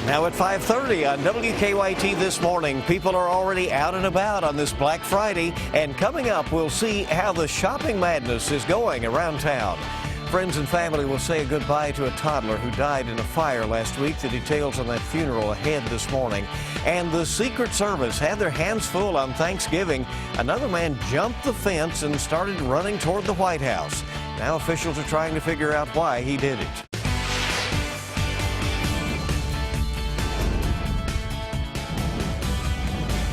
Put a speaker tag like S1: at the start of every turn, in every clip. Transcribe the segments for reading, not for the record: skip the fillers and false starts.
S1: Now at 5:30 on WKYT this morning, people are already out and about on this Black Friday, and coming up, we'll see how the shopping madness is going around town. Friends and family will say goodbye to a toddler who died in a fire last week. The details on that funeral ahead this morning. And the Secret Service had their hands full on Thanksgiving. Another man jumped the fence and started running toward the White House. Now officials are trying to figure out why he did it.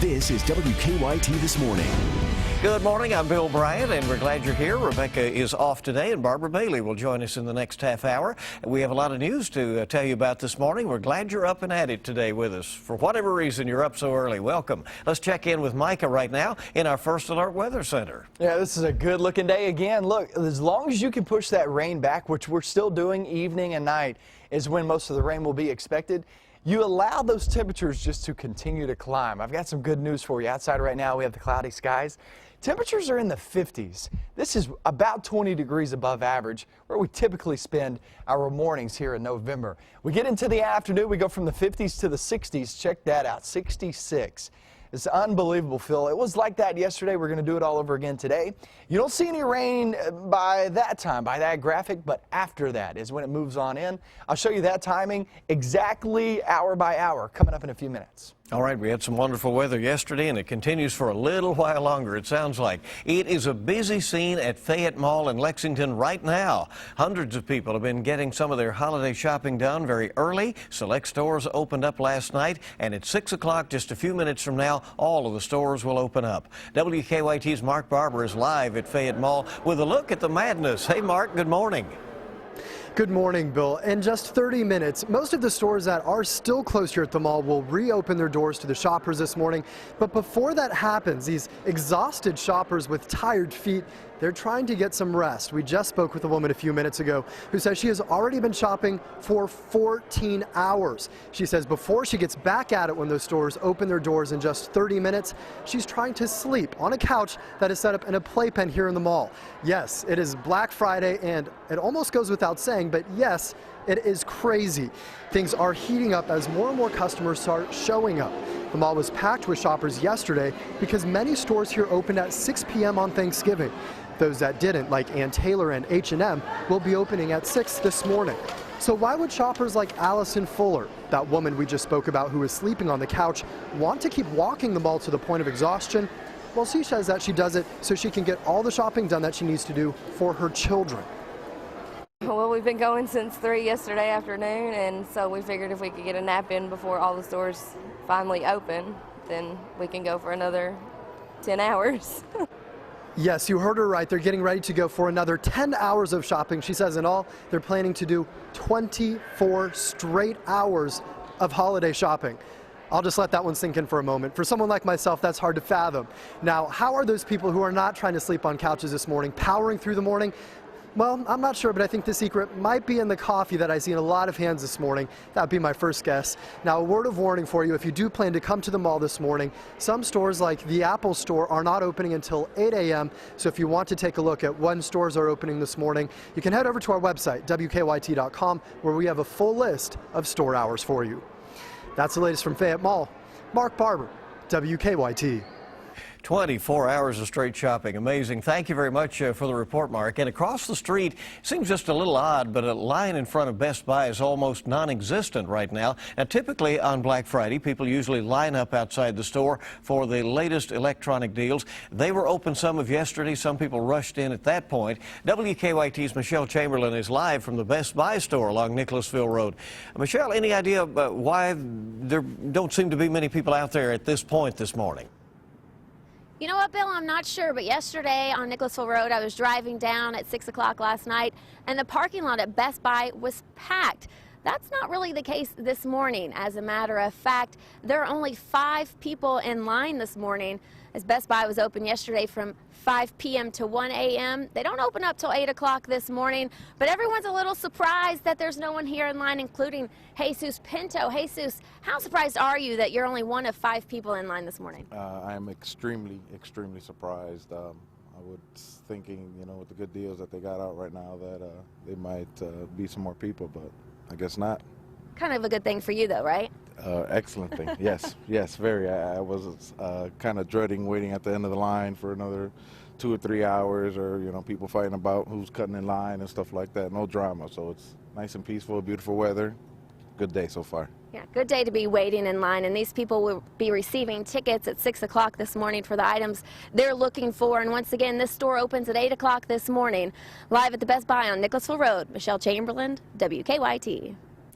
S2: This is WKYT This Morning.
S1: Good morning, I'm Bill Bryant, and we're glad you're here. Rebecca is off today, and Barbara Bailey will join us in the next half hour. We have a lot of news to tell you about this morning. We're glad you're up and at it today with us. For whatever reason, you're up so early. Welcome. Let's check in with Micah right now in our First Alert Weather Center.
S3: Yeah, this is a good-looking day again. Look, as long as you can push that rain back, which we're still doing evening and night, is when most of the rain will be expected. You allow those temperatures just to continue to climb. I've got some good news for you. Outside right now, we have the cloudy skies. Temperatures are in the 50s. This is about 20 degrees above average, where we typically spend our mornings here in November. We get into the afternoon, we go from the 50s to the 60s. Check that out, 66. It's unbelievable, Phil. It was like that yesterday. We're going to do it all over again today. You don't see any rain by that time, by that graphic, but after that is when it moves on in. I'll show you that timing exactly hour by hour coming up in a few minutes.
S1: All right, we had some wonderful weather yesterday, and it continues for a little while longer, it sounds like. It is a busy scene at Fayette Mall in Lexington right now. Hundreds of people have been getting some of their holiday shopping done very early. Select stores opened up last night, and at 6 o'clock, just a few minutes from now, all of the stores will open up. WKYT's Mark Barber is live at Fayette Mall with a look at the madness. Hey, Mark, good morning.
S4: Good morning, Bill. In just 30 minutes, most of the stores that are still closed here at the mall will reopen their doors to the shoppers this morning. But before that happens, these exhausted shoppers with tired feet, they're trying to get some rest. We just spoke with a woman a few minutes ago who says she has already been shopping for 14 hours. She says before she gets back at it when those stores open their doors in just 30 minutes, she's trying to sleep on a couch that is set up in a playpen here in the mall. Yes, it is Black Friday, and it almost goes without saying, but yes, it is crazy. Things are heating up as more and more customers start showing up. The mall was packed with shoppers yesterday because many stores here opened at 6 p.m. on Thanksgiving. Those that didn't, like Ann Taylor and H&M, will be opening at 6 this morning. So why would shoppers like Allison Fuller, that woman we just spoke about who was sleeping on the couch, want to keep walking the mall to the point of exhaustion? Well, she says that she does it so she can get all the shopping done that she needs to do for her children.
S5: Well, we've been going since 3 yesterday afternoon, and so we figured if we could get a nap in before all the stores finally open, then we can go for another 10 hours.
S4: Yes, you heard her right. They're getting ready to go for another 10 hours of shopping. She says in all, they're planning to do 24 straight hours of holiday shopping. I'll just let that one sink in for a moment. For someone like myself, that's hard to fathom. Now, how are those people who are not trying to sleep on couches this morning powering through the morning? Well, I'm not sure, but I think the secret might be in the coffee that I see in a lot of hands this morning. That would be my first guess. Now, a word of warning for you, if you do plan to come to the mall this morning, some stores like the Apple store are not opening until 8 a.m. So if you want to take a look at when stores are opening this morning, you can head over to our website, WKYT.com, where we have a full list of store hours for you. That's the latest from Fayette Mall. Mark Barber, WKYT.
S1: 24 hours of straight shopping. Amazing. Thank you very much for the report, Mark. And across the street, seems just a little odd, but a line in front of Best Buy is almost non-existent right now. Now, typically on Black Friday, people usually line up outside the store for the latest electronic deals. They were open some of yesterday. Some people rushed in at that point. WKYT's Michelle Chamberlain is live from the Best Buy store along Nicholasville Road. Michelle, any idea why there don't seem to be many people out there at this point this morning?
S6: You know what, Bill, I'm not sure, but yesterday on Nicholasville Road, I was driving down at 6 o'clock last night, and the parking lot at Best Buy was packed. That's not really the case this morning. As a matter of fact, there are only 5 people in line this morning, as Best Buy was open yesterday from 5 p.m. to 1 a.m. They don't open up till 8 o'clock this morning, but everyone's a little surprised that there's no one here in line, including Jesus Pinto. Jesus, how surprised are you that you're only one of 5 people in line this morning?
S7: I am extremely surprised. I was thinking, you know, with the good deals that they got out right now, that they might be some more people, but I guess not.
S6: Kind of a good thing for you, though, right?
S7: Excellent thing. Yes, yes, very. I was kind of dreading waiting at the end of the line for another 2 or 3 hours, or people fighting about who's cutting in line and stuff like that. No drama, so it's nice and peaceful, beautiful weather. Good day so far.
S6: Yeah, good day to be waiting in line, and these people will be receiving tickets at 6 o'clock this morning for the items they're looking for. And once again, this store opens at 8 o'clock this morning. Live at the Best Buy on Nicholasville Road, Michelle Chamberlain, WKYT.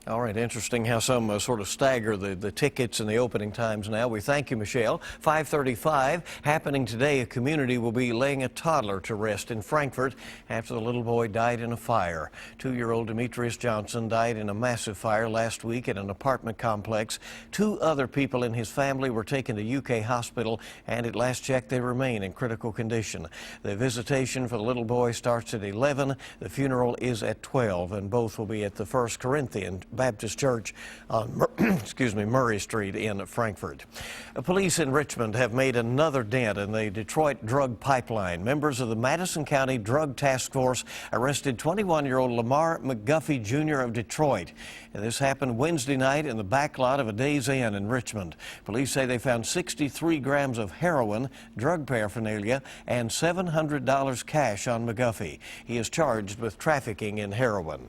S1: All right, interesting how some sort of stagger the tickets and the opening times now. We thank you, Michelle. 5:35, happening today, a community will be laying a toddler to rest in Frankfort after the little boy died in a fire. 2-year-old Demetrius Johnson died in a massive fire last week at an apartment complex. 2 other people in his family were taken to UK hospital, and at last check, they remain in critical condition. The visitation for the little boy starts at 11. The funeral is at 12, and both will be at the First Corinthian Baptist Church on Murray Street in Frankfort. Police in Richmond have made another dent in the Detroit drug pipeline. Members of the Madison County Drug Task Force arrested 21-year-old Lamar McGuffey Jr. of Detroit. And this happened Wednesday night in the back lot of a Days Inn in Richmond. Police say they found 63 grams of heroin, drug paraphernalia, and $700 cash on McGuffey. He is charged with trafficking in heroin.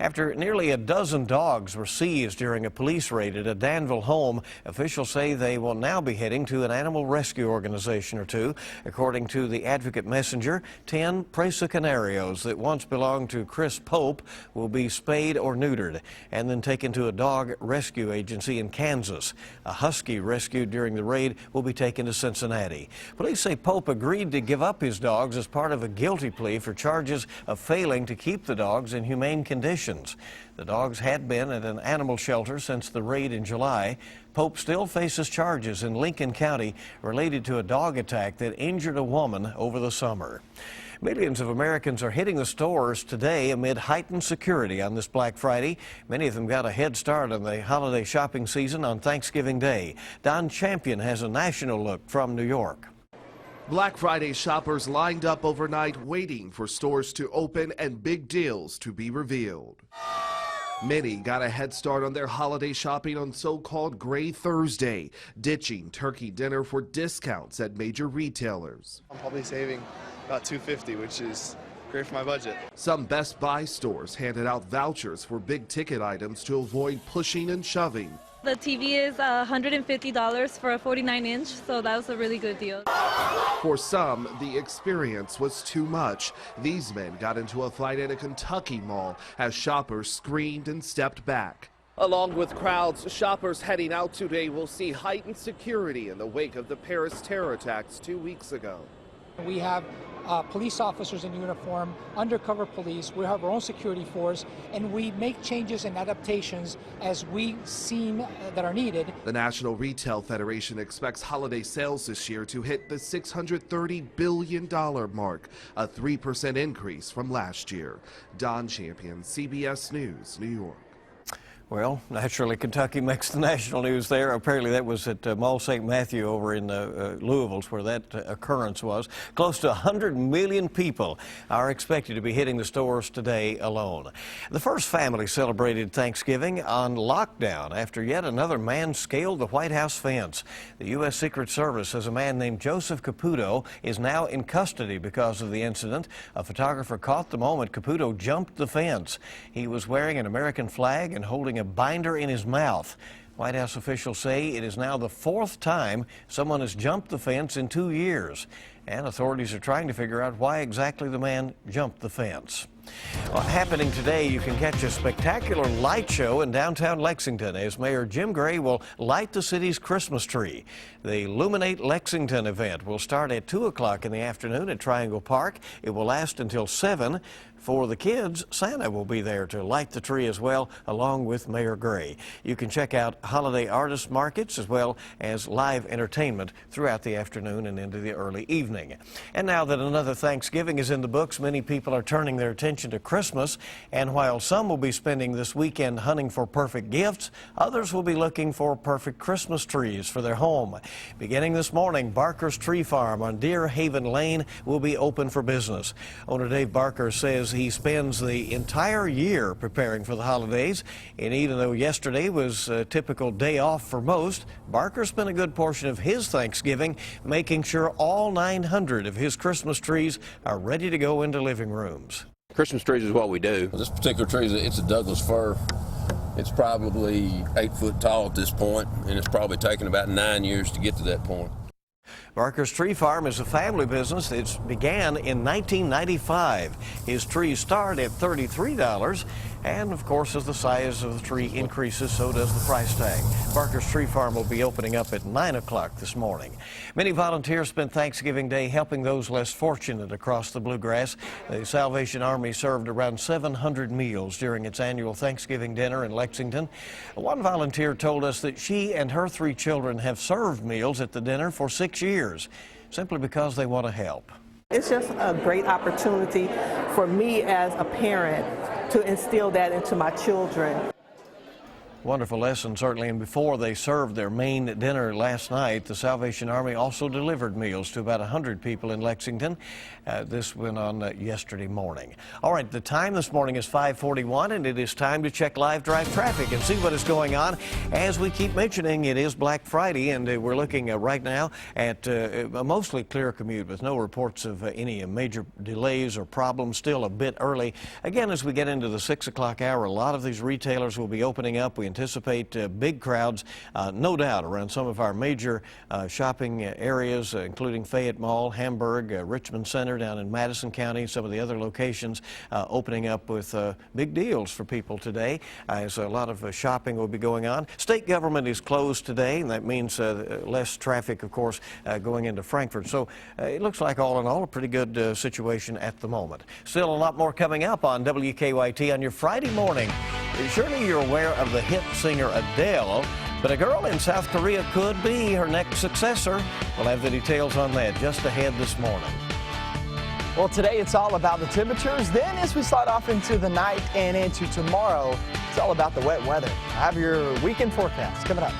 S1: After nearly a dozen dogs were seized during a police raid at a Danville home, officials say they will now be heading to an animal rescue organization or two. According to the Advocate Messenger, 10 Presa Canarios that once belonged to Chris Pope will be spayed or neutered and then taken to a dog rescue agency in Kansas. A husky rescued during the raid will be taken to Cincinnati. Police say Pope agreed to give up his dogs as part of a guilty plea for charges of failing to keep the dogs in humane conditions. The dogs had been at an animal shelter since the raid in July. Pope still faces charges in Lincoln County related to a dog attack that injured a woman over the summer. Millions of Americans are hitting the stores today amid heightened security on this Black Friday. Many of them got a head start on the holiday shopping season on Thanksgiving Day. Don Champion has a national look from New York.
S8: Black Friday shoppers lined up overnight waiting for stores to open and big deals to be revealed. Many got a head start on their holiday shopping on so-called Gray Thursday, ditching turkey dinner for discounts at major retailers.
S9: I'm probably saving about $250, which is great for my budget.
S8: Some Best Buy stores handed out vouchers for big ticket items to avoid pushing and shoving.
S10: The TV is $150 for a 49-inch, so that was a really good deal.
S8: For some, the experience was too much. These men got into a fight at a Kentucky mall as shoppers screamed and stepped back. Along with crowds, shoppers heading out today will see heightened security in the wake of the Paris terror attacks 2 weeks ago.
S11: We have police officers in uniform, undercover police. We have our own security force, and we make changes and adaptations as we seem that are needed.
S8: The National Retail Federation expects holiday sales this year to hit the $630 billion mark, a 3% increase from last year. Don Champion, CBS News, New York.
S1: Well, naturally, Kentucky makes the national news there. Apparently, that was at Mall St. Matthew over in Louisville, where that occurrence was. Close to 100 million people are expected to be hitting the stores today alone. The first family celebrated Thanksgiving on lockdown after yet another man scaled the White House fence. The U.S. Secret Service says a man named Joseph Caputo is now in custody because of the incident. A photographer caught the moment Caputo jumped the fence. He was wearing an American flag and holding a binder in his mouth. White House officials say it is now the 4th time someone has jumped the fence in 2 years, and authorities are trying to figure out why exactly the man jumped the fence. Well, happening today, you can catch a spectacular light show in downtown Lexington as Mayor Jim Gray will light the city's Christmas tree. The Illuminate Lexington event will start at 2 o'clock in the afternoon at Triangle Park. It will last until 7. For the kids, Santa will be there to light the tree as well, along with Mayor Gray. You can check out holiday artist markets as well as live entertainment throughout the afternoon and into the early evening. And now that another Thanksgiving is in the books, many people are turning their attention to Christmas. And while some will be spending this weekend hunting for perfect gifts, others will be looking for perfect Christmas trees for their home. Beginning this morning, Barker's Tree Farm on Deer Haven Lane will be open for business. Owner Dave Barker says he spends the entire year preparing for the holidays. And even though yesterday was a typical day off for most, Barker spent a good portion of his Thanksgiving making sure all 900 of his Christmas trees are ready to go into living rooms.
S12: Christmas trees is what we do. This particular tree, it's a Douglas fir. It's probably 8 foot tall at this point, and it's probably taken about 9 years to get to that point.
S1: Barker's Tree Farm is a family business. It began in 1995. His trees start at $33, and of course, as the size of the tree increases, so does the price tag. Barker's Tree Farm will be opening up at 9 o'clock this morning. Many volunteers spent Thanksgiving Day helping those less fortunate across the Bluegrass. The Salvation Army served around 700 meals during its annual Thanksgiving dinner in Lexington. One volunteer told us that she and her 3 children have served meals at the dinner for 6 years, simply because they want to help.
S13: It's just a great opportunity for me as a parent to instill that into my children.
S1: Wonderful lesson, certainly. And before they served their main dinner last night, the Salvation Army also delivered meals to about 100 people in Lexington. This went on yesterday morning. All right, the time this morning is 5:41, and it is time to check live drive traffic and see what is going on. As we keep mentioning, it is Black Friday, and we're looking right now at a mostly clear commute with no reports of any major delays or problems. Still a bit early. Again, as we get into the 6 o'clock hour, a lot of these retailers will be opening up. We anticipate big crowds, no doubt, around some of our major shopping areas, including Fayette Mall, Hamburg, Richmond Center down in Madison County, some of the other locations opening up with big deals for people today, as a lot of shopping will be going on. State government is closed today, and that means less traffic, of course, going into Frankfort. So it looks like, all in all, a pretty good situation at the moment. Still a lot more coming up on WKYT on your Friday morning. Surely you're aware of the hit singer Adele, but a girl in South Korea could be her next successor. We'll have the details on that just ahead this morning.
S3: Well, today it's all about the temperatures. Then as we slide off into the night and into tomorrow, it's all about the wet weather. I have your weekend forecast coming up.